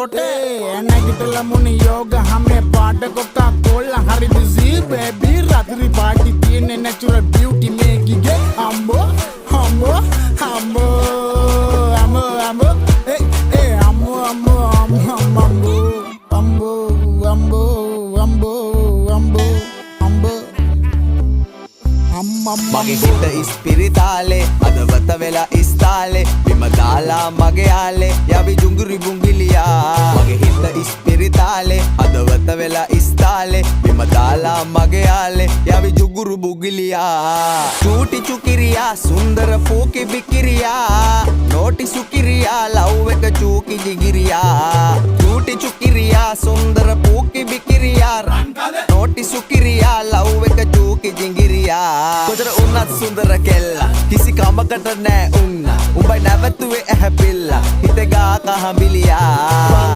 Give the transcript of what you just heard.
लोटे නැගිටලා මුනි යෝග හැමේ පාට කොක්කා කොල්ලා හරි busy baby රාත්‍රී පාටි තියෙන්නේ natural beauty මේකිගේ අම්බෝ අම්බෝ අම්බෝ අම්බෝ අම්බෝ ඒ අම්බෝ අම්බෝ අම්බෝ අම්බෝ අම්බෝ අම්බෝ අම්බෝ අම්බෝ මගේ හිත ඉස්පිරිතාලේ අදවත වෙලා ඉස්තාලේ බිම දාලා මගේ යාලේ යවි ජුංගුරි බුංගිලියා මගේ හිත ඉස්පිරිතාලේ අදවත වෙලා ඉස්තාලේ බිම දාලා මගේ යාලේ යවි ජුංගුරු බුංගිලියා චූටි චුකිරියා සුන්දර පූකි බිකිරියා නෝටි සුකිරියා ලව් එක චූකි ජිගිරියා චූටි චුකිරියා සුන්දර පූකි බිකිරියා නෝටි සුකිරියා ලව් එක චූකි ජිගිරියා කොතර උන්නත් සුන්දර කෙල්ලා කිසි කමකට නෑ උන්න උඹයි නැවතුවේ ඇහැ පිල්ලා හිතේ ගා කහඹිලියා